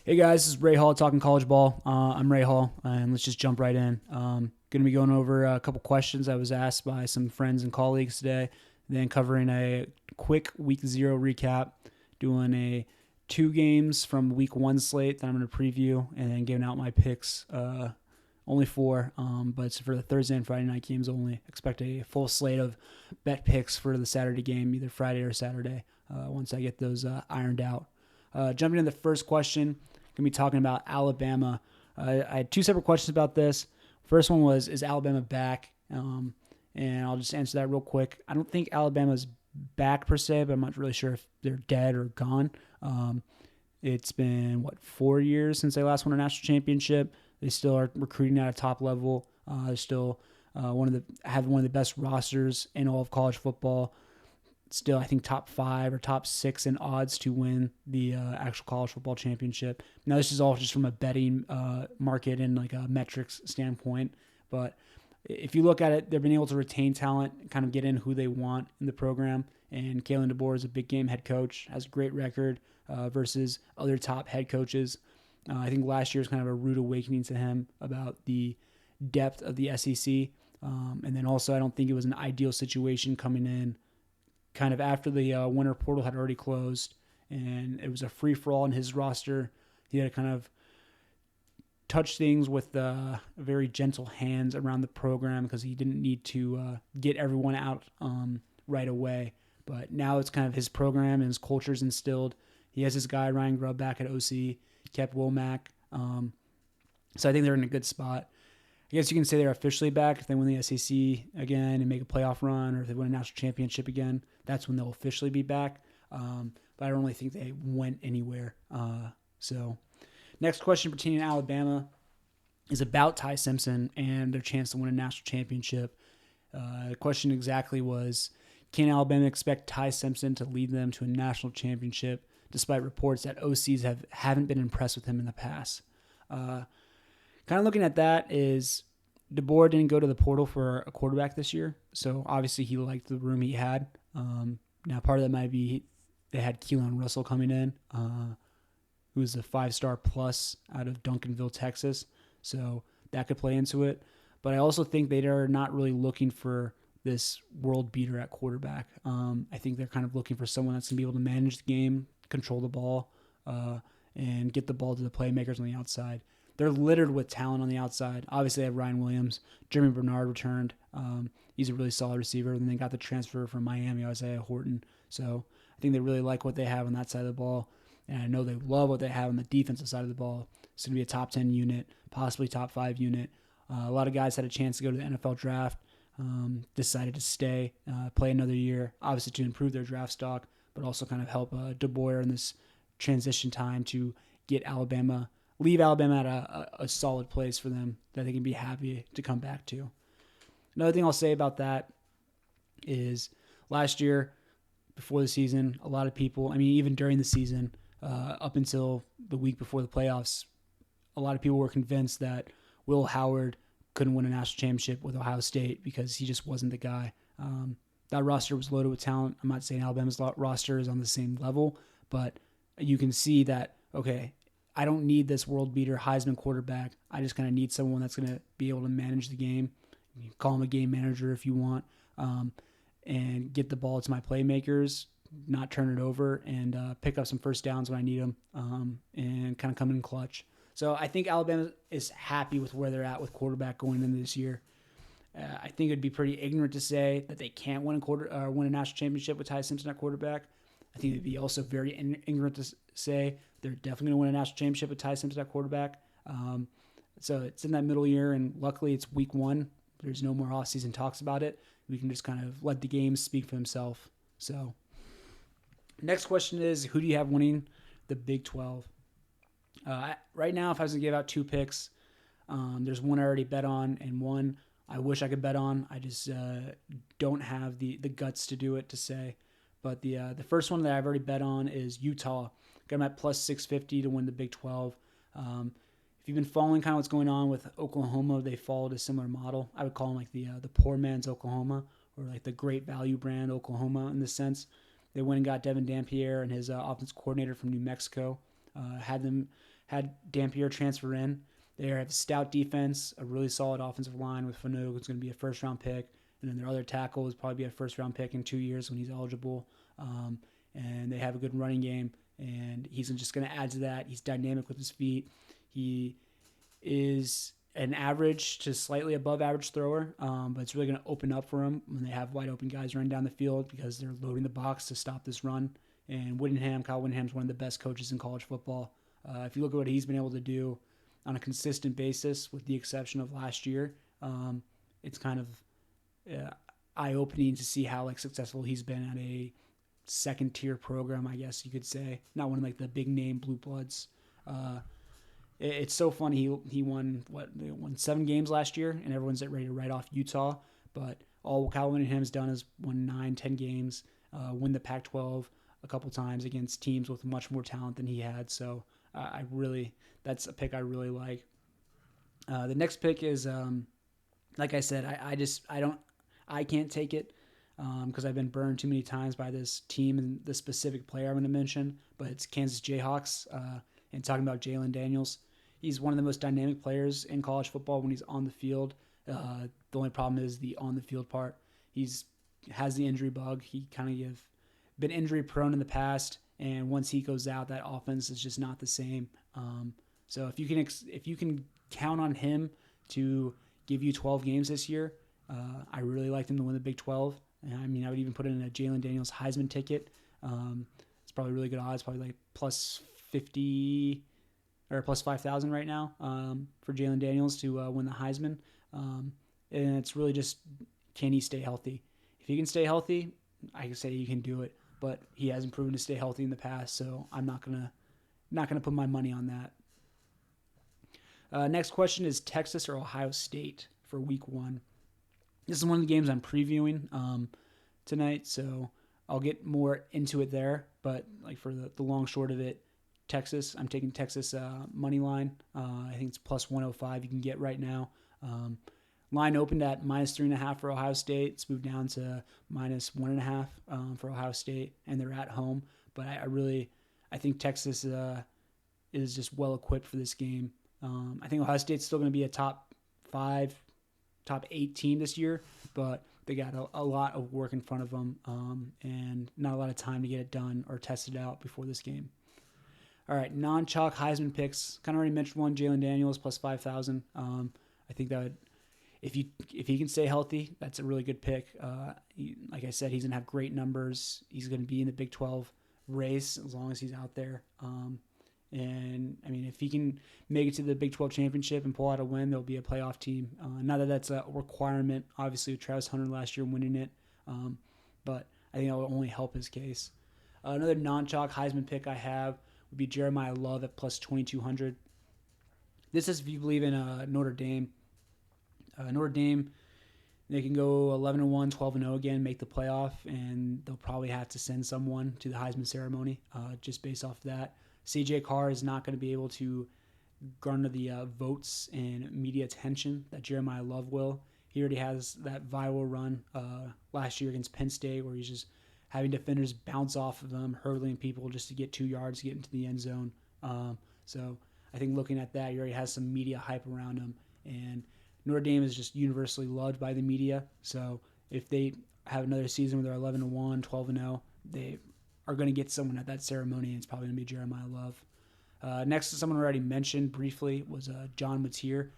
Hey guys, this is Ray Hall talking college ball. I'm Ray Hall, and let's just jump right in. Going to be going over a couple questions I was asked by some friends and colleagues today, then covering a quick week 0 recap, doing a 2 games from week 1 slate that I'm going to preview, and then giving out my picks. Only 4, but it's for the Thursday and Friday night games only. Expect a full slate of bet picks for the Saturday game, either Friday or Saturday, once I get those ironed out. Jumping into the first question, going to be talking about Alabama. I had 2 separate questions about this. First one was, is Alabama back? And I'll just answer that real quick. I don't think Alabama's back per se, but I'm not really sure if they're dead or gone. It's been, 4 years since they last won a national championship. They still are recruiting at a top level. They're still have one of the best rosters in all of college football. Still, I think top 5 or top 6 in odds to win the actual college football championship. Now, this is all just from a betting market and like a metrics standpoint. But if you look at it, they've been able to retain talent, kind of get in who they want in the program. And Kalen DeBoer is a big game head coach, has a great record versus other top head coaches. I think last year was kind of a rude awakening to him about the depth of the SEC. And then also, I don't think it was an ideal situation coming in kind of after the winter portal had already closed, and it was a free-for-all in his roster. He had to kind of touch things with very gentle hands around the program because he didn't need to get everyone out right away. But now it's kind of his program and his culture's instilled. He has his guy, Ryan Grubb, back at OC. He kept Womack. So I think they're in a good spot. I guess you can say they're officially back if they win the SEC again and make a playoff run, or if they win a national championship again. That's when they'll officially be back. But I don't really think they went anywhere. So next question pertaining to Alabama is about Ty Simpson and their chance to win a national championship. The question exactly was, can Alabama expect Ty Simpson to lead them to a national championship despite reports that OCs haven't been impressed with him in the past? Kind of looking at that is DeBoer didn't go to the portal for a quarterback this year, so obviously he liked the room he had. Now part of that might be they had Keelan Russell coming in, who's a 5-star plus out of Duncanville, Texas, so that could play into it. But I also think they are not really looking for this world beater at quarterback. I think they're kind of looking for someone that's going to be able to manage the game, control the ball, and get the ball to the playmakers on the outside. They're littered with talent on the outside. Obviously, they have Ryan Williams. Jeremy Bernard returned. He's a really solid receiver. And then they got the transfer from Miami, Isaiah Horton. So I think they really like what they have on that side of the ball. And I know they love what they have on the defensive side of the ball. It's going to be a top 10 unit, possibly top 5 unit. A lot of guys had a chance to go to the NFL draft, decided to stay, play another year, obviously to improve their draft stock, but also kind of help DeBoer in this transition time to leave Alabama at a solid place for them that they can be happy to come back to. Another thing I'll say about that is last year, before the season, a lot of people, even during the season, up until the week before the playoffs, a lot of people were convinced that Will Howard couldn't win a national championship with Ohio State because he just wasn't the guy. That roster was loaded with talent. I'm not saying Alabama's roster is on the same level, but you can see that, okay, I don't need this world beater Heisman quarterback. I just kind of need someone that's going to be able to manage the game. You can call him a game manager if you want, and get the ball to my playmakers, not turn it over, and pick up some first downs when I need them, and kind of come in clutch. So I think Alabama is happy with where they're at with quarterback going into this year. I think it'd be pretty ignorant to say that they can't win a national championship with Ty Simpson at quarterback. I think it'd be also very ignorant to say they're definitely going to win a national championship with Ty Simpson at quarterback. So it's in that middle year, and luckily it's week 1. There's no more off-season talks about it. We can just kind of let the game speak for himself. So next question is, who do you have winning the Big 12? Right now, if I was to give out 2 picks, there's one I already bet on and one I wish I could bet on. I just don't have the guts to do it, to say. But the first one that I've already bet on is Utah. Got them at plus 650 to win the Big 12. If you've been following kind of what's going on with Oklahoma, they followed a similar model. I would call them like the poor man's Oklahoma, or like the great value brand Oklahoma in this sense. They went and got Devin Dampierre and his offense coordinator from New Mexico. Had Dampier transfer in. They have a stout defense, a really solid offensive line with Fanuc, who's going to be a first-round pick. And then their other tackle is probably be a first-round pick in 2 years when he's eligible. And they have a good running game, and he's just going to add to that. He's dynamic with his feet. He is an average to slightly above average thrower, but it's really going to open up for him when they have wide open guys running down the field because they're loading the box to stop this run. And Kyle Whittingham's one of the best coaches in college football. If you look at what he's been able to do on a consistent basis, with the exception of last year, it's kind of eye-opening to see how successful he's been at a second-tier program, I guess you could say. Not one of the big-name blue bloods. It's so funny. He won 7 games last year, and everyone's ready to write off Utah. But all Kyle Whittingham's done is won 9-10 games, win the Pac-12 a couple times against teams with much more talent than he had. So that's a pick I really like. The next pick is, like I said, I can't take it because I've been burned too many times by this team and the specific player I'm going to mention. But it's Kansas Jayhawks. And talking about Jalen Daniels, he's one of the most dynamic players in college football when he's on the field. The only problem is the on the field part. Has the injury bug. He kind of been injury prone in the past, and once he goes out, that offense is just not the same. So if you can count on him to give you 12 games this year, I really like him to win the Big 12. I mean, I would even put in a Jalen Daniels Heisman ticket. It's probably really good odds, probably plus 50 or plus 5,000 right now for Jalen Daniels to win the Heisman. And it's really just, can he stay healthy? If he can stay healthy, I can say he can do it. But he hasn't proven to stay healthy in the past, so I'm not gonna put my money on that. Next question is Texas or Ohio State for Week 1. This is one of the games I'm previewing tonight, so I'll get more into it there. But for the long short of it, Texas. I'm taking Texas money line. I think it's plus 105 you can get right now. Line opened at minus 3.5 for Ohio State. It's moved down to minus 1.5 for Ohio State, and they're at home. But I think Texas is just well equipped for this game. I think Ohio State's still going to be a top 5, top 8 team this year, but they got a lot of work in front of them and not a lot of time to get it done or test it out before this game. All right, non-chalk Heisman picks. Kind of already mentioned one, Jalen Daniels plus 5,000. I think that if he can stay healthy, that's a really good pick. Like I said, he's gonna have great numbers. He's gonna be in the Big 12 race as long as he's out there. And I mean, if he can make it to the Big 12 championship and pull out a win, there'll be a playoff team. Not that that's a requirement, obviously, with Travis Hunter last year winning it, but I think that will only help his case. Another non-chalk Heisman pick I have would be Jeremiah Love at plus 2,200. This is if you believe in Notre Dame. Notre Dame, they can go 11-1, 12-0 again, make the playoff, and they'll probably have to send someone to the Heisman ceremony just based off of that. C.J. Carr is not going to be able to garner the votes and media attention that Jeremiah Love will. He already has that viral run last year against Penn State where he's just having defenders bounce off of them, hurdling people just to get 2 yards to get into the end zone. So I think looking at that, he already has some media hype around him. And Notre Dame is just universally loved by the media. So if they have another season where they're 11-1, 12-0, they are going to get someone at that ceremony, and it's probably going to be Jeremiah Love. Next, someone already mentioned briefly was John Mateer.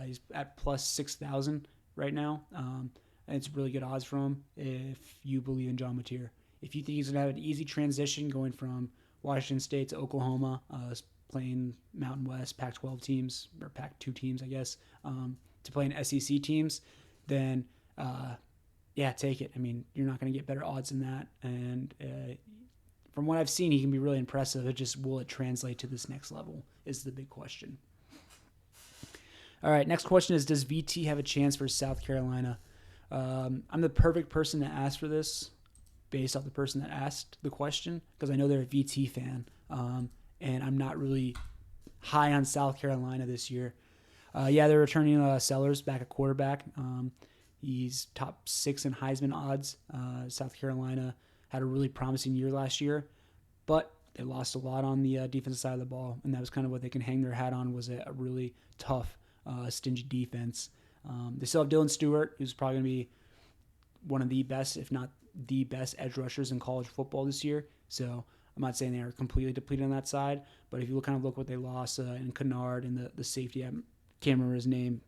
He's at plus 6,000 right now. And it's really good odds for him if you believe in John Mateer. If you think he's going to have an easy transition going from Washington State to Oklahoma, playing Mountain West, Pac-12 teams, or Pac-2 teams, I guess, to playing SEC teams, then, take it. I mean, you're not going to get better odds than that. And from what I've seen, he can be really impressive. It just, will it translate to this next level is the big question. All right, next question is, does VT have a chance for South Carolina? I'm the perfect person to ask for this based off the person that asked the question because I know they're a VT fan, and I'm not really high on South Carolina this year. They're returning Sellers back at quarterback. He's top 6 in Heisman odds. South Carolina had a really promising year last year, but they lost a lot on the defensive side of the ball, and that was kind of what they can hang their hat on, was a really tough, stingy defense. They still have Dylan Stewart, who's probably going to be one of the best, if not the best, edge rushers in college football this year. So I'm not saying they are completely depleted on that side, but if you look what they lost in Kennard and the safety, I can't remember his name,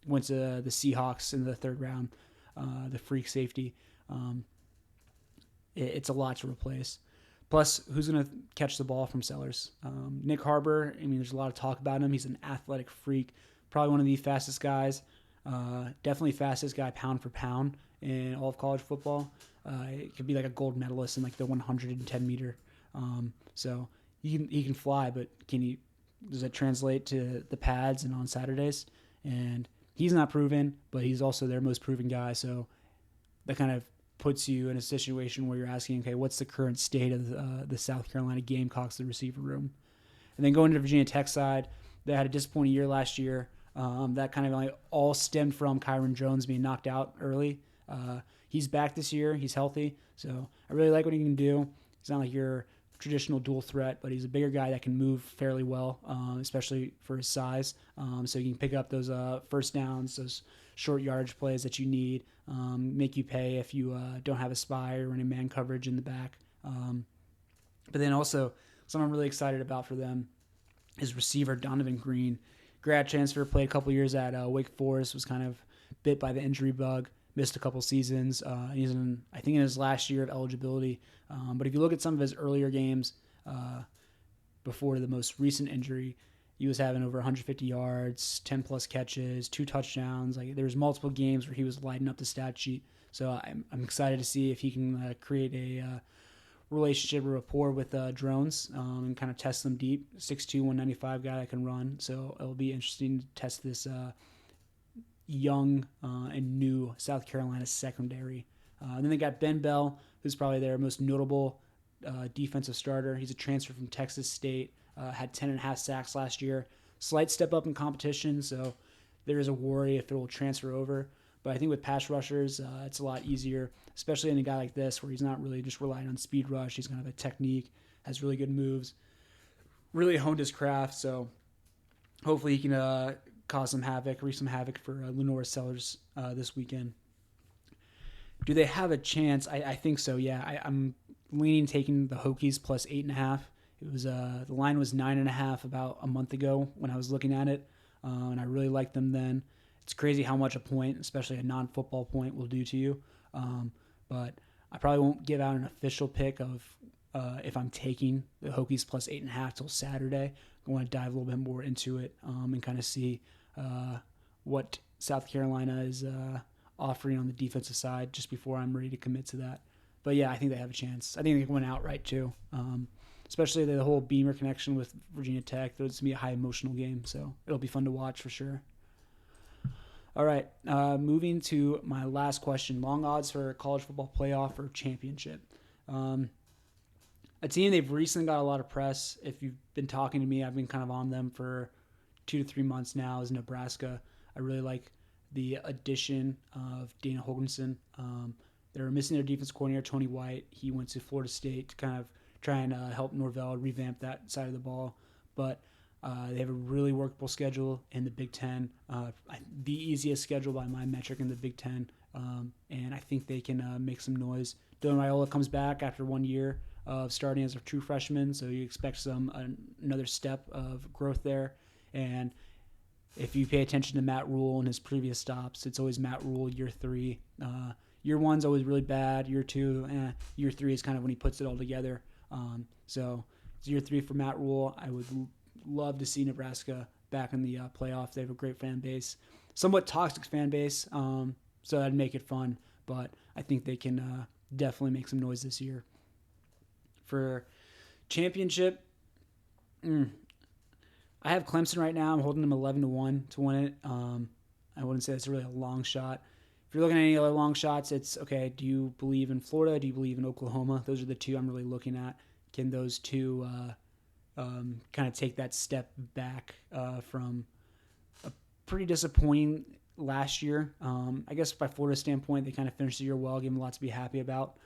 went to the Seahawks in the third round, the freak safety. It's a lot to replace. Plus, who's going to catch the ball from Sellers? Nick Harbor, I mean, there's a lot of talk about him. He's an athletic freak, probably one of the fastest guys, definitely fastest guy pound for pound in all of college football. It could be like a gold medalist in like the 110 meter. So he can fly, but does it translate to the pads and on Saturdays? And he's not proven, but he's also their most proven guy. So that kind of puts you in a situation where you're asking, okay, what's the current state of the South Carolina Gamecocks, the receiver room? And then going to the Virginia Tech side, they had a disappointing year last year. That kind of like all stemmed from Kyron Jones being knocked out early. He's back this year. He's healthy. So I really like what he can do. He's not like your traditional dual threat, but he's a bigger guy that can move fairly well, especially for his size. So you can pick up those first downs, those short yardage plays that you need, make you pay if you don't have a spy or any man coverage in the back. But then also, something I'm really excited about for them is receiver Donovan Green. Grad transfer, played a couple years at Wake Forest, was kind of bit by the injury bug, missed a couple seasons. He's in his last year of eligibility. But if you look at some of his earlier games before the most recent injury, he was having over 150 yards, 10-plus catches, 2 touchdowns. Like, there was multiple games where he was lighting up the stat sheet. So I'm excited to see if he can create a relationship or rapport with drones and kind of test them deep. 6'2", 195 guy that can run. So it'll be interesting to test this young and new South Carolina secondary. And then they got Ben Bell, who's probably their most notable defensive starter. He's a transfer from Texas State, had 10.5 sacks last year. Slight step up in competition, so there is a worry if it will transfer over. But I think with pass rushers, it's a lot easier, especially in a guy like this where he's not really just relying on speed rush. He's kind of a technique, has really good moves, really honed his craft. So hopefully he can cause some havoc, wreak some havoc for Lenore Sellers this weekend. Do they have a chance? I think so, yeah. I'm leaning taking the Hokies plus 8.5. It was the line was 9.5 about a month ago when I was looking at it, and I really liked them then. It's crazy how much a point, especially a non-football point, will do to you. But I probably won't give out an official pick of if I'm taking the Hokies plus 8.5 till Saturday. I want to dive a little bit more into it and kind of see what South Carolina is offering on the defensive side just before I'm ready to commit to that. But yeah, I think they have a chance. I think they can win outright too. Especially the whole Beamer connection with Virginia Tech. It's going to be a high emotional game, so it'll be fun to watch for sure. All right, moving to my last question. Long odds for college football playoff or championship. A team they've recently got a lot of press. If you've been talking to me, I've been kind of on them for 2 to 3 months now, is Nebraska. I really like the addition of Dana Holgorsen. They were missing their defense coordinator, Tony White. He went to Florida State to kind of try and help Norvell revamp that side of the ball. But they have a really workable schedule in the Big Ten, the easiest schedule by my metric in the Big Ten, and I think they can make some noise. Dylan Raiola comes back after 1 year of starting as a true freshman, so you expect another step of growth there. And if you pay attention to Matt Rule and his previous stops, it's always Matt Rule year 3. Year 1's always really bad. Year 2, year 3 is kind of when he puts it all together. So it's year 3 for Matt Rule. I would love to see Nebraska back in the playoff. They have a great fan base, somewhat toxic fan base, so that'd make it fun. But I think they can definitely make some noise this year. For championship, I have Clemson right now. I'm holding them 11-1 to win it. I wouldn't say it's really a long shot. If you're looking at any other long shots, it's, okay, do you believe in Florida? Do you believe in Oklahoma? Those are the two I'm really looking at. Can those two kind of take that step back from a pretty disappointing last year? I guess by Florida's standpoint, they kind of finished the year well, gave them a lot to be happy about.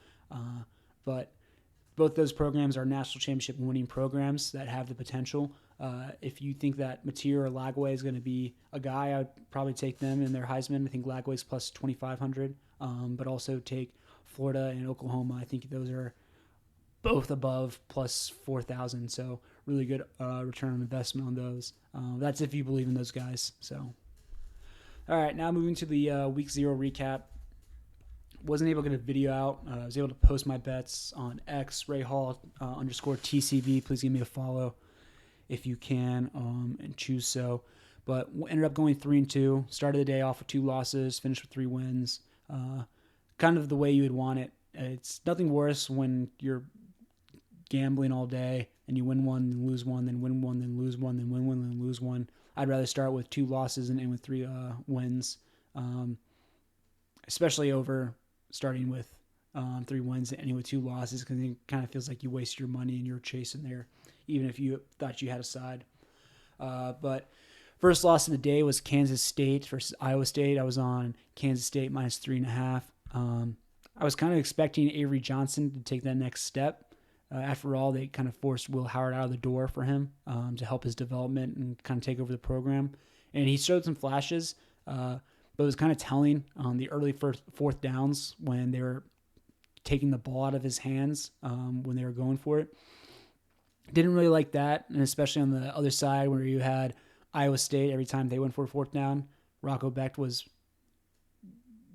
But both those programs are national championship winning programs that have the potential. If you think that Mateer or Lagway is going to be a guy, I'd probably take them in their Heisman. I think Lagway's plus 2,500, but also take Florida and Oklahoma. I think those are both above plus 4,000. So really good return on investment on those. That's if you believe in those guys. So, all right, now moving to the week 0 recap. Wasn't able to get a video out. I was able to post my bets on X, Ray Hall _ TCV. Please give me a follow if you can and choose so. But ended up going 3-2. Started the day off with 2 losses, finished with 3 wins. Kind of the way you would want it. It's nothing worse when you're gambling all day and you win one, then lose one, then win one, then lose one, then win one, then lose one. I'd rather start with 2 losses and end with 3 wins, especially over starting with 3 wins and ending with 2 losses, because it kind of feels like you waste your money and you're chasing there, even if you thought you had a side. But first loss of the day was Kansas State versus Iowa State. I was on Kansas State minus 3.5. I was kind of expecting Avery Johnson to take that next step. After all, they kind of forced Will Howard out of the door for him to help his development and kind of take over the program. And he showed some flashes, but it was kind of telling on the early fourth downs when they were taking the ball out of his hands when they were going for it. Didn't really like that, and especially on the other side where you had Iowa State, every time they went for a 4th down, Rocco Becht was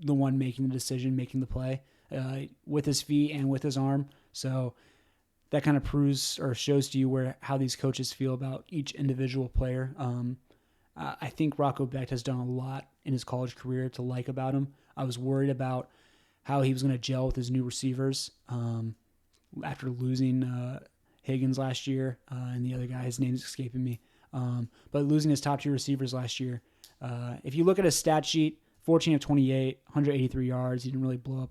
the one making the decision, making the play with his feet and with his arm. So that kind of proves or shows to you how these coaches feel about each individual player. I think Rocco Becht has done a lot in his college career to like about him. I was worried about how he was going to gel with his new receivers after losing Higgins last year and the other guy, his name's escaping me. But losing his top 2 receivers last year. If you look at his stat sheet, 14 of 28, 183 yards. He didn't really blow up,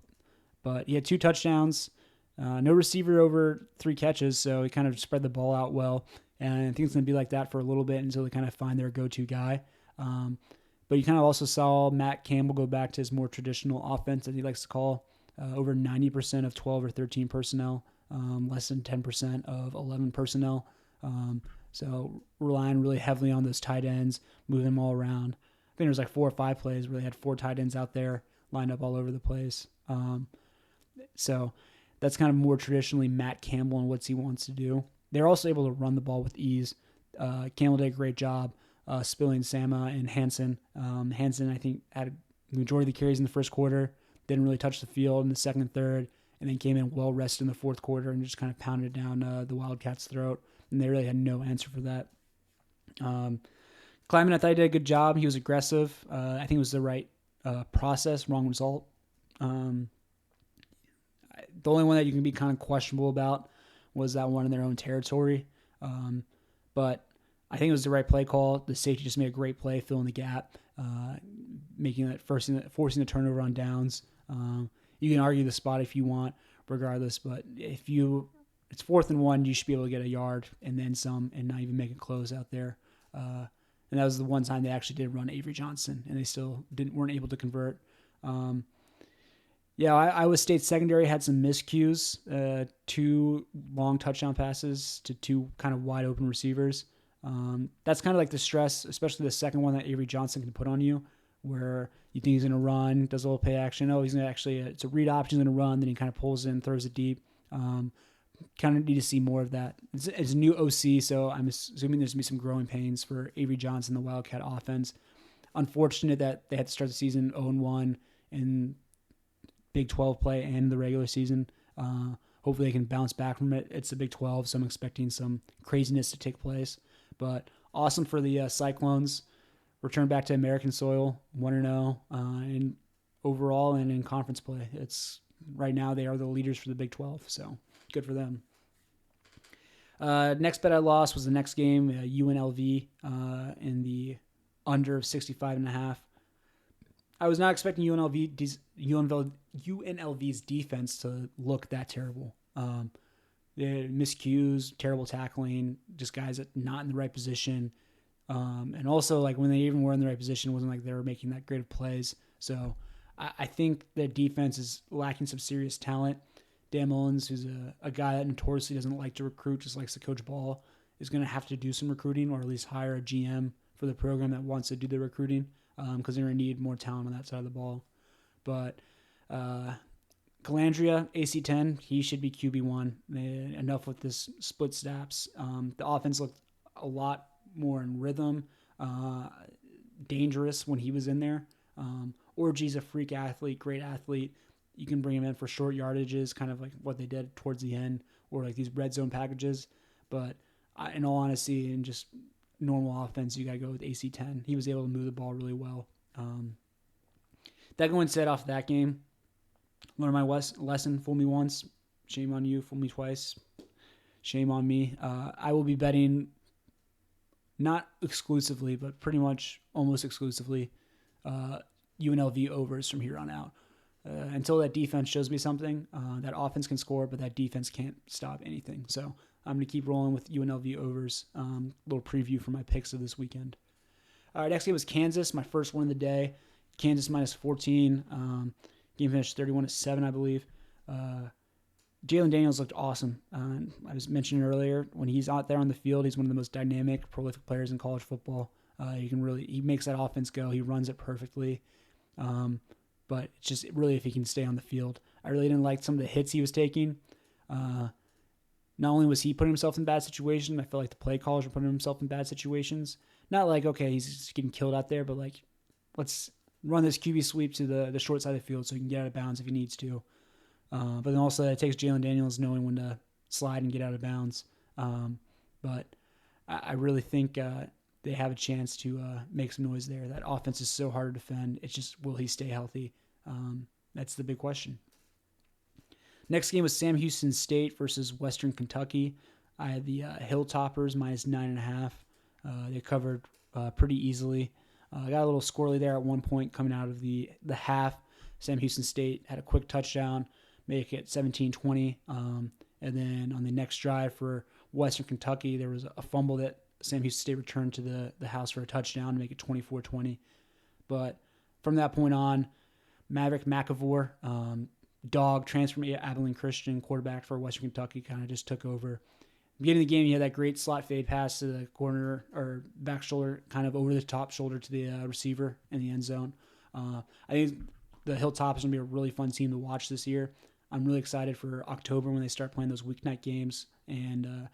but he had 2 touchdowns. No receiver over 3 catches, so he kind of spread the ball out well. And I think it's going to be like that for a little bit until they kind of find their go-to guy. But you kind of also saw Matt Campbell go back to his more traditional offense that he likes to call, over 90% of 12 or 13 personnel, less than 10% of 11 personnel. So relying really heavily on those tight ends, moving them all around. I think there was like 4 or 5 plays where they had 4 tight ends out there lined up all over the place. So that's kind of more traditionally Matt Campbell and what he wants to do. They're also able to run the ball with ease. Campbell did a great job spilling Sama and Hansen. Hansen, I think, had the majority of the carries in the first quarter, didn't really touch the field in the second and third, and then came in well rested in the fourth quarter and just kind of pounded down the Wildcats' throat, and they really had no answer for that. Kleiman, I thought he did a good job. He was aggressive. I think it was the right process, wrong result. The only one that you can be kind of questionable about was that one in their own territory. But I think it was the right play call. The safety just made a great play, filling the gap, making that forcing the turnover on downs. You can argue the spot if you want, regardless. But it's 4th and 1, you should be able to get a yard and then some, and not even make it close out there. And that was the one time they actually did run Avery Johnson, and they still weren't able to convert. Iowa State secondary had some miscues, 2 long touchdown passes to 2 kind of wide open receivers. That's kind of like the stress, especially the second one that Avery Johnson can put on you, where you think he's going to run, does a little play action. Oh, he's going to actually, it's a read option, he's going to run, then he kind of pulls in, throws it deep. Kind of need to see more of that. It's a new OC, so I'm assuming there's going to be some growing pains for Avery Johnson, the Wildcat offense. Unfortunate that they had to start the season 0-1 in Big 12 play and the regular season. Hopefully they can bounce back from it. It's the Big 12, so I'm expecting some craziness to take place. But awesome for the Cyclones. Return back to American soil, 1-0 in overall and in conference play. Right now they are the leaders for the Big 12, so good for them. Next bet I lost was the next game, UNLV in the under of 65.5. I was not expecting UNLV's defense to look that terrible. They had miscues, terrible tackling, just guys that not in the right position. And also, like, when they even were in the right position, it wasn't like they were making that great of plays. So I think the defense is lacking some serious talent. Dan Mullins, who's a guy that notoriously doesn't like to recruit, just likes to coach ball, is going to have to do some recruiting, or at least hire a GM for the program that wants to do the recruiting, because they're going to need more talent on that side of the ball. But Calandria, AC10, he should be QB1. Enough with this split snaps. The offense looked a lot more in rhythm, dangerous when he was in there. Orgy's a freak athlete, great athlete. You can bring him in for short yardages, kind of like what they did towards the end, or like these red zone packages. But in all honesty, in just normal offense, you got to go with AC10. He was able to move the ball really well. That going said, off that game, learn my lesson. Fool me once, shame on you. Fool me twice, shame on me. I will be betting, not exclusively, but pretty much almost exclusively, UNLV overs from here on out. Until that defense shows me something, that offense can score, but that defense can't stop anything. So I'm going to keep rolling with UNLV overs. Little preview for my picks of this weekend. All right, next game was Kansas, my first one of the day. Kansas minus 14. Game finished 31-7, I believe. Jalen Daniels looked awesome. I was mentioning earlier, when he's out there on the field, he's one of the most dynamic, prolific players in college football. He makes that offense go. He runs it perfectly. But it's just really if he can stay on the field. I really didn't like some of the hits he was taking. Not only was he putting himself in bad situations, I feel like the play callers were putting himself in bad situations. Not like, okay, he's just getting killed out there, but like, let's run this QB sweep to the short side of the field so he can get out of bounds if he needs to. But then also it takes Jalen Daniels knowing when to slide and get out of bounds. But I really think they have a chance to make some noise there. That offense is so hard to defend. It's just, will he stay healthy? That's the big question. Next game was Sam Houston State versus Western Kentucky. I had the Hilltoppers minus 9.5. They covered pretty easily. I got a little squirrely there at one point coming out of the half. Sam Houston State had a quick touchdown, make it 17-20. And then on the next drive for Western Kentucky, there was a fumble that Sam Houston State returned to the house for a touchdown to make it 24-20. But from that point on, Maverick McAvoy, dog, transfer from Abilene Christian, quarterback for Western Kentucky, kind of just took over. Beginning of the game, he had that great slot fade pass to the corner or back shoulder, kind of over the top shoulder to the receiver in the end zone. I think the Hilltops is going to be a really fun team to watch this year. I'm really excited for October when they start playing those weeknight games and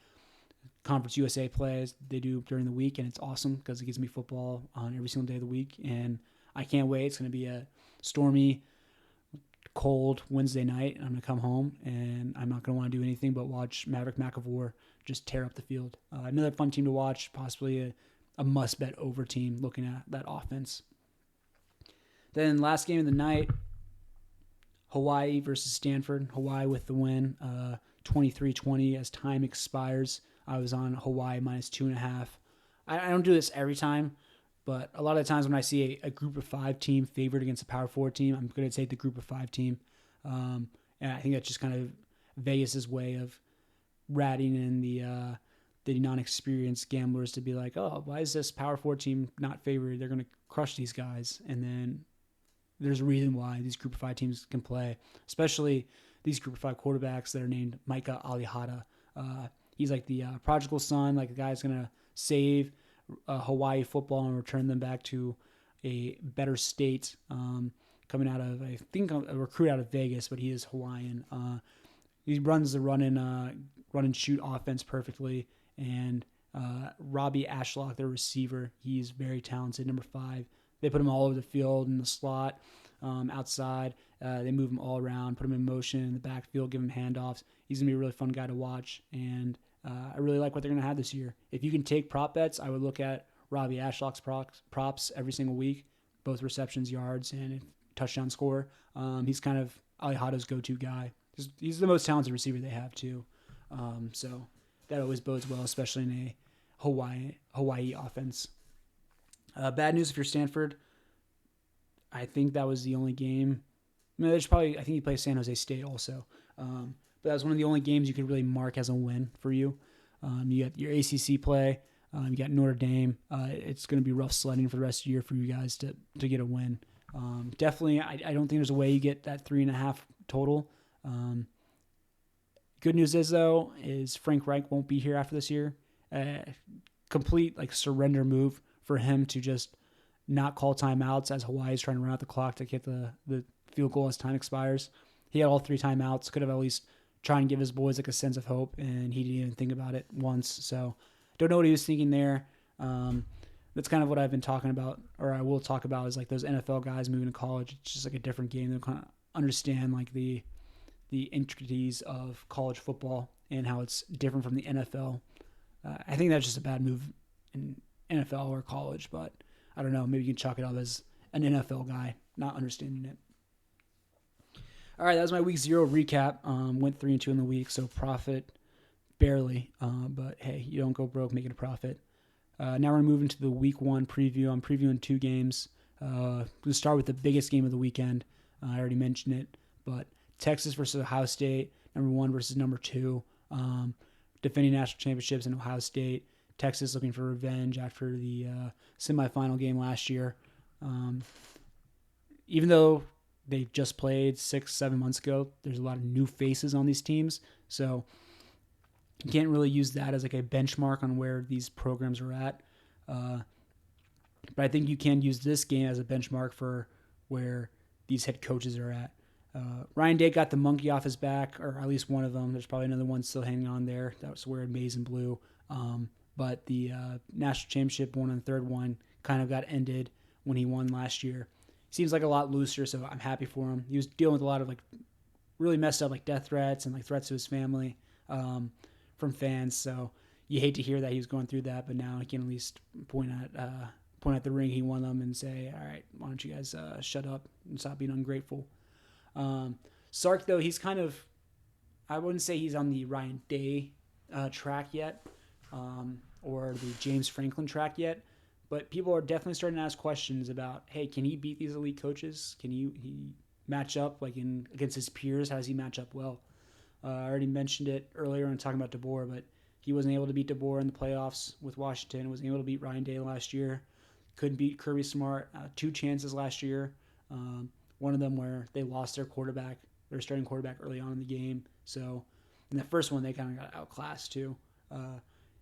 Conference USA plays they do during the week, and it's awesome because it gives me football on every single day of the week, and I can't wait. It's going to be a stormy, cold Wednesday night, and I'm going to come home, and I'm not going to want to do anything but watch Maverick McAvoy just tear up the field. Another fun team to watch, possibly a must-bet over team looking at that offense. Then last game of the night, Hawaii versus Stanford. Hawaii with the win, 23-20 as time expires. I was on Hawaii minus 2.5. I don't do this every time, but a lot of times when I see a group of 5 team favored against a power 4 team, I'm going to take the group of 5 team. And I think that's just kind of Vegas's way of ratting in the non-experienced gamblers to be like, oh, why is this power 4 team not favored? They're going to crush these guys. And then there's a reason why these group of 5 teams can play, especially these group of 5 quarterbacks that are named Micah Alihada. He's like the prodigal son, like the guy that's going to save Hawaii football and return them back to a better state, coming out of, I think, a recruit out of Vegas, but he is Hawaiian. He runs the run and shoot offense perfectly, and Robbie Ashlock, their receiver, he's very talented, number 5. They put him all over the field in the slot, outside. They move him all around, put him in motion in the backfield, give him handoffs. He's going to be a really fun guy to watch, and I really like what they're going to have this year. If you can take prop bets, I would look at Robbie Ashlock's props every single week, both receptions, yards, and touchdown score. He's kind of Alihada's go-to guy. He's the most talented receiver they have, too. So that always bodes well, especially in a Hawaii offense. Bad news if you're Stanford. I think that was the only game. I think you play San Jose State also. But that was one of the only games you could really mark as a win for you. You got your ACC play. You got Notre Dame. It's going to be rough sledding for the rest of the year for you guys to get a win. Definitely, I don't think there's a way you get that 3.5 total. Good news is though, is Frank Reich won't be here after this year. Complete like surrender move for him to just not call timeouts as Hawaii is trying to run out the clock to get the field goal as time expires. He had all 3 timeouts. Could have at least tried and give his boys like a sense of hope, and he didn't even think about it once. So don't know what he was thinking there. That's kind of what I've been talking about, or I will talk about, is like those NFL guys moving to college. It's just like a different game. They kind of understand like the intricacies of college football and how it's different from the NFL. I think that's just a bad move in NFL or college, but I don't know. Maybe you can chalk it up as an NFL guy not understanding it. All right, that was my week 0 recap. Went 3-2 in the week, so profit barely. But hey, you don't go broke making a profit. Now we're moving to the week 1 preview. I'm previewing 2 games. We'll start with the biggest game of the weekend. I already mentioned it, but Texas versus Ohio State, number 1 versus number 2. Defending national championships in Ohio State. Texas looking for revenge after the semifinal game last year. Even though they just played 6-7 months ago, there's a lot of new faces on these teams. So you can't really use that as like a benchmark on where these programs are at. But I think you can use this game as a benchmark for where these head coaches are at. Ryan Day got the monkey off his back, or at least one of them. There's probably another one still hanging on there. That was wearing maize and blue. But the national championship one and third one kind of got ended when he won last year. Seems like a lot looser, so I'm happy for him. He was dealing with a lot of like really messed up like death threats and like threats to his family from fans. So you hate to hear that he was going through that, but now he can at least point at the ring he won them and say, all right, why don't you guys shut up and stop being ungrateful. Sark, though, he's kind of, I wouldn't say he's on the Ryan Day track yet, or the James Franklin track yet, but people are definitely starting to ask questions about, hey, can he beat these elite coaches? Can he match up like against his peers? How does he match up well? I already mentioned it earlier when talking about DeBoer, but he wasn't able to beat DeBoer in the playoffs with Washington. Wasn't able to beat Ryan Day last year. Couldn't beat Kirby Smart. 2 chances last year. One of them where they lost their quarterback, their starting quarterback early on in the game. So in the first one, they kind of got outclassed too.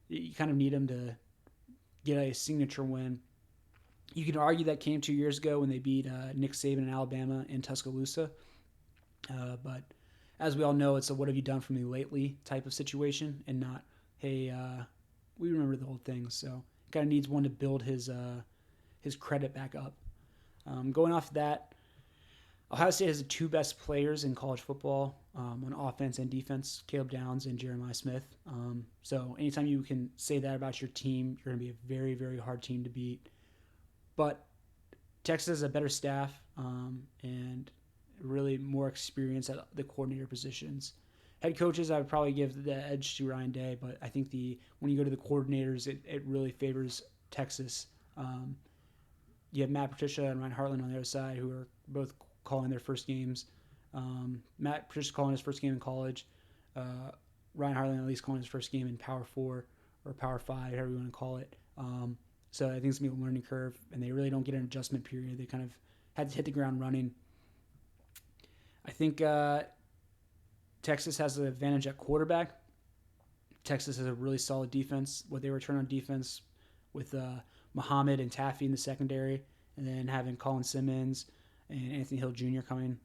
You kind of need him to get a signature win. You could argue that came 2 years ago when they beat Nick Saban in Alabama in Tuscaloosa. But as we all know, it's a what have you done for me lately type of situation, and not, hey, we remember the whole thing. So kind of needs one to build his credit back up. Going off that, Ohio State has the 2 best players in college football on offense and defense, Caleb Downs and Jeremiah Smith. So anytime you can say that about your team, you're going to be a very, very hard team to beat. But Texas has a better staff and really more experience at the coordinator positions. Head coaches, I would probably give the edge to Ryan Day, but I think when you go to the coordinators, it really favors Texas. You have Matt Patricia and Ryan Hartline on the other side, who are both calling their first games. Matt Patricia calling his first game in college. Ryan Hartline at least calling his first game in Power 4 or Power 5, however you want to call it. So I think it's going to be a learning curve, and they really don't get an adjustment period. They kind of had to hit the ground running. I think Texas has the advantage at quarterback. Texas has a really solid defense. What they return on defense with Muhammad and Taffy in the secondary, and then having Colin Simmons and Anthony Hill Jr. coming.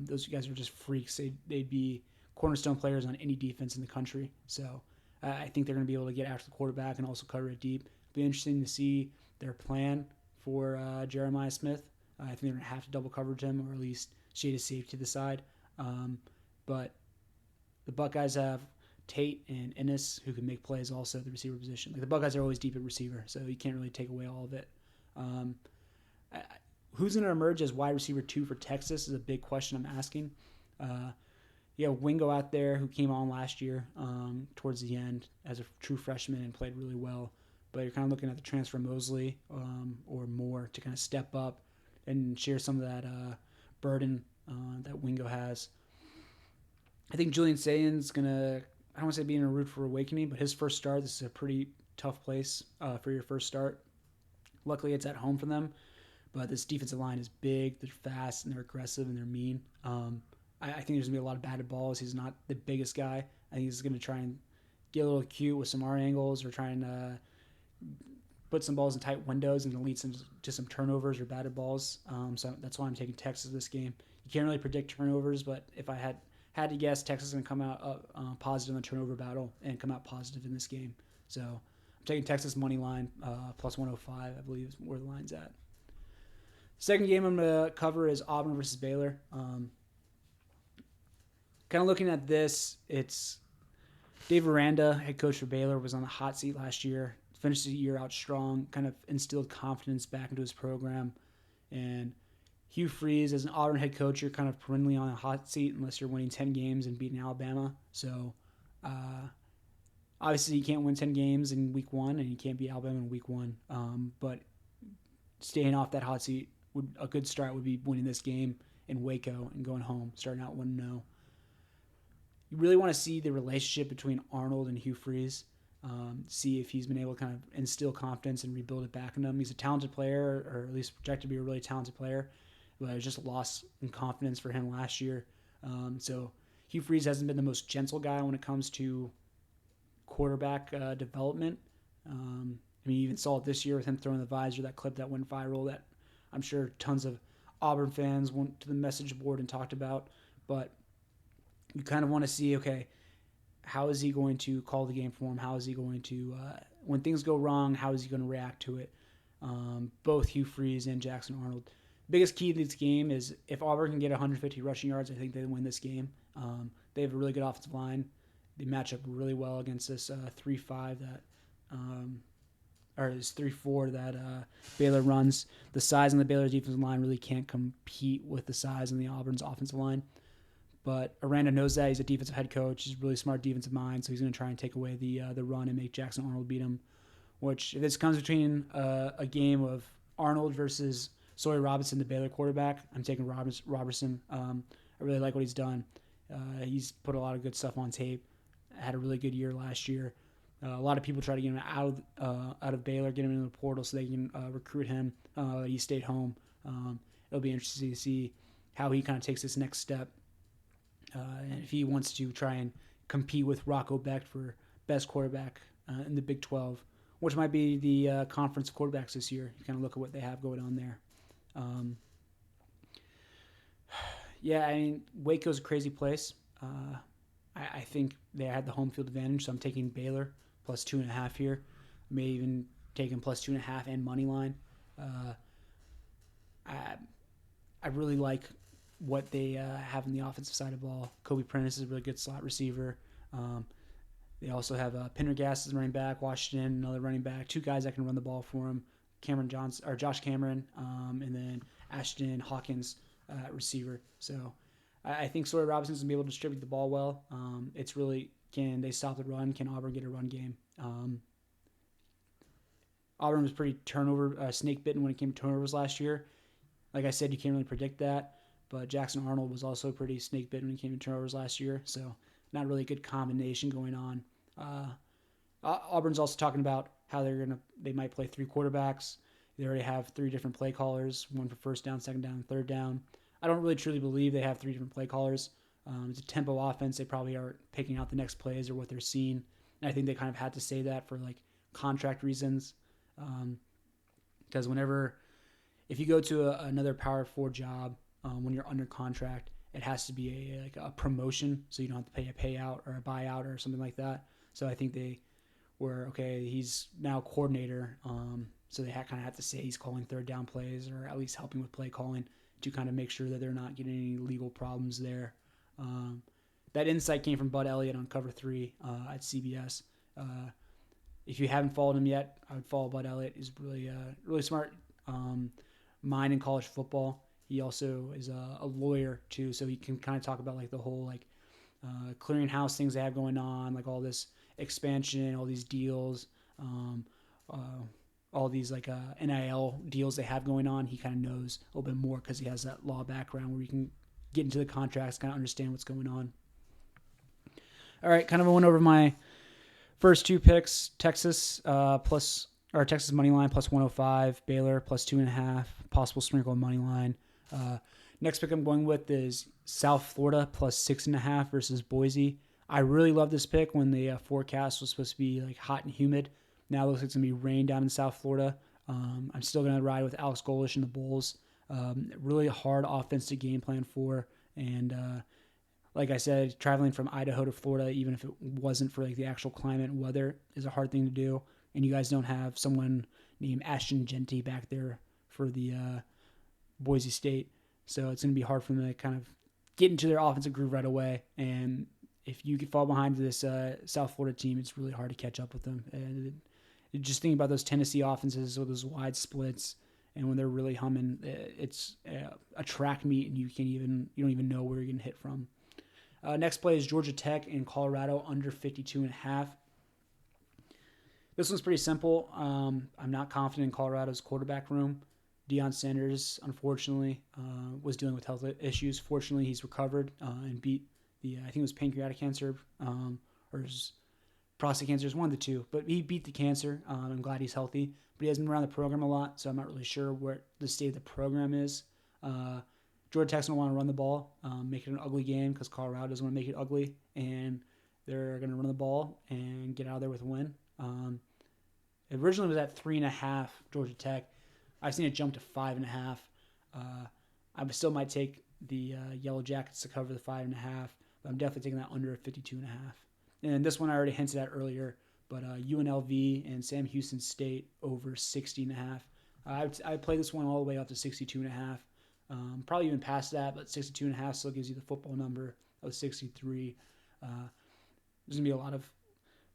Those guys are just freaks. They'd be cornerstone players on any defense in the country. So I think they're going to be able to get after the quarterback and also cover it deep. It'll be interesting to see their plan for Jeremiah Smith. I think they're going to have to double coverage him, or at least shade his safety to the side. But the Buckeyes have Tate and Ennis, who can make plays also at the receiver position. Like, the Buckeyes are always deep at receiver, so you can't really take away all of it. Who's going to emerge as wide receiver 2 for Texas is a big question I'm asking. You have Wingo out there, who came on last year towards the end as a true freshman and played really well. But you're kind of looking at the transfer Mosley or more to kind of step up and share some of that burden that Wingo has. I think Julian Sayan's going to, I don't want to say be in a route for awakening, but his first start, this is a pretty tough place for your first start. Luckily, it's at home for them, but this defensive line is big, they're fast, and they're aggressive, and they're mean. I think there's going to be a lot of batted balls. He's not the biggest guy. I think he's going to try and get a little cute with some arm angles or try and put some balls in tight windows and lead to some turnovers or batted balls. So that's why I'm taking Texas this game. You can't really predict turnovers, but if I had to guess, Texas is going to come out positive in the turnover battle and come out positive in this game. So I'm taking Texas money line plus 105, I believe is where the line's at. Second game I'm going to cover is Auburn versus Baylor. Kind of looking at this, it's Dave Aranda, head coach for Baylor, was on the hot seat last year. Finished the year out strong, kind of instilled confidence back into his program. And Hugh Freeze, as an Auburn head coach, you're kind of perennially on a hot seat unless you're winning 10 games and beating Alabama. So obviously you can't win 10 games in week one, and you can't beat Alabama in week one. But staying off that hot seat, a good start would be winning this game in Waco and going home, starting out 1-0. You really want to see the relationship between Arnold and Hugh Freeze. See if he's been able to kind of instill confidence and rebuild it back in him. He's a talented player, or at least projected to be a really talented player, but it was just a loss in confidence for him last year. So Hugh Freeze hasn't been the most gentle guy when it comes to quarterback development. I mean, you even saw it this year with him throwing the visor, that clip that went viral that I'm sure tons of Auburn fans went to the message board and talked about. But you kind of want to see, okay, how is he going to call the game for him? How is he going to, when things go wrong, how is he going to react to it? Both Hugh Freeze and Jackson Arnold. Biggest key to this game is if Auburn can get 150 rushing yards, I think they win this game. They have a really good offensive line. They match up really well against this 3-5 that, or this 3-4 that Baylor runs. The size on the Baylor defensive line really can't compete with the size on the Auburn's offensive line. But Aranda knows that. He's a defensive head coach. He's a really smart defensive mind, so he's going to try and take away the run and make Jackson Arnold beat him. Which, if this comes between a game of Arnold versus Sawyer Robertson, the Baylor quarterback, I'm taking Robertson. I really like what he's done. He's put a lot of good stuff on tape. Had a really good year last year. A lot of people try to get him out of Baylor, get him into the portal so they can recruit him. He stayed home. It'll be interesting to see how he kind of takes this next step. And if he wants to try and compete with Rocco Becht for best quarterback in the Big 12, which might be the conference quarterbacks this year. You kind of look at what they have going on there. Yeah, I mean, Waco's a crazy place. I think they had the home field advantage, so I'm taking Baylor plus 2.5 here. I may even take him plus 2.5 and money line. I really like what they have on the offensive side of the ball. Kobe Prentice is a really good slot receiver. They also have Pendergast as running back, Washington, another running back, two guys that can run the ball for him, Josh Cameron, and then Ashton Hawkins at receiver. So I think Sawyer Robinson's going to be able to distribute the ball well. It's really, can they stop the run? Can Auburn get a run game? Auburn was pretty snake-bitten when it came to turnovers last year. Like I said, you can't really predict that. But Jackson Arnold was also pretty snake-bitten when he came to turnovers last year, so not really a good combination going on. Auburn's also talking about how they might play three quarterbacks. They already have three different play callers, one for first down, second down, third down. I don't really truly believe they have three different play callers. It's a tempo offense. They probably are picking out the next plays or what they're seeing. And I think they kind of had to say that for like contract reasons, because if you go to another Power 4 job, when you're under contract, it has to be a promotion, so you don't have to pay a payout or a buyout or something like that. So I think they were, okay, he's now coordinator, so they kind of have to say he's calling third down plays or at least helping with play calling to kind of make sure that they're not getting any legal problems there. That insight came from Bud Elliott on Cover 3 at CBS. If you haven't followed him yet, I would follow Bud Elliott. He's really smart mind in college football. He also is a lawyer too, so he can kind of talk about like the whole clearinghouse things they have going on, like all this expansion, all these deals, all these NIL deals they have going on. He kind of knows a little bit more because he has that law background where you can get into the contracts, kind of understand what's going on. All right, kind of went over my first two picks: Texas Texas money line plus 105, Baylor plus 2.5, possible sprinkle of money line. Next pick I'm going with is South Florida plus 6.5 versus Boise. I really love this pick when the forecast was supposed to be like hot and humid. Now it looks like it's going to be rain down in South Florida. I'm still going to ride with Alex Golesh and the Bulls. Really hard offense to game plan for. And like I said, traveling from Idaho to Florida, even if it wasn't for like the actual climate and weather, is a hard thing to do. And you guys don't have someone named Ashton Genty back there for the Boise State. So it's going to be hard for them to kind of get into their offensive groove right away. And if you could fall behind this South Florida team, it's really hard to catch up with them. And just think about those Tennessee offenses with those wide splits, and when they're really humming, it's a track meet, and you don't even know where you're going to hit from. Next play is Georgia Tech and Colorado under 52.5. This one's pretty simple. I'm not confident in Colorado's quarterback room. Deion Sanders, unfortunately, was dealing with health issues. Fortunately, he's recovered and beat I think it was pancreatic cancer or his prostate cancer. Is one of the two, but he beat the cancer. I'm glad he's healthy, but he hasn't been around the program a lot, so I'm not really sure what the state of the program is. Georgia Tech's going to want to run the ball, make it an ugly game because Colorado doesn't want to make it ugly, and they're going to run the ball and get out of there with a win. It originally was at 3.5, Georgia Tech. I've seen it jump to 5.5. I still might take the Yellow Jackets to cover the 5.5, but I'm definitely taking that under 52.5. And this one I already hinted at earlier, but UNLV and Sam Houston State over 60.5. I play this one all the way up to 62.5. Probably even past that, but 62.5 still gives you the football number of 63. There's going to be a lot of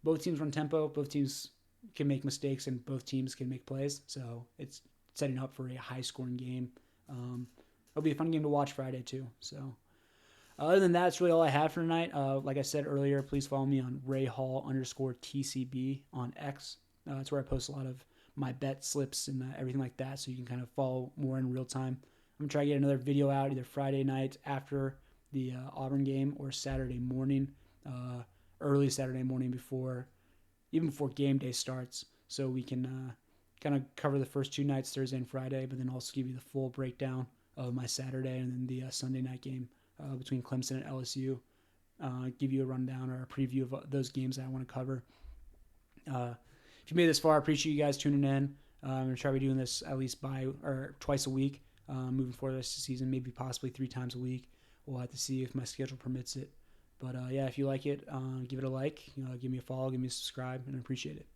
both teams run tempo, both teams can make mistakes, and both teams can make plays. So it's setting up for a high-scoring game. It'll be a fun game to watch Friday too. So other than that, that's really all I have for tonight. Like I said earlier, please follow me on RayHall_TCB on X. That's where I post a lot of my bet slips and everything like that, so you can kind of follow more in real time. I'm going to try to get another video out either Friday night after the Auburn game or Saturday morning, early Saturday morning before game day starts, so we can kind of cover the first two nights, Thursday and Friday, but then also give you the full breakdown of my Saturday and then the Sunday night game between Clemson and LSU. Give you a rundown or a preview of those games that I want to cover. If you made it this far, I appreciate you guys tuning in. I'm going to try to be doing this at least twice a week moving forward this season, maybe possibly 3 times a week. We'll have to see if my schedule permits it. But yeah, if you like it, give it a like, give me a follow, give me a subscribe, and I appreciate it.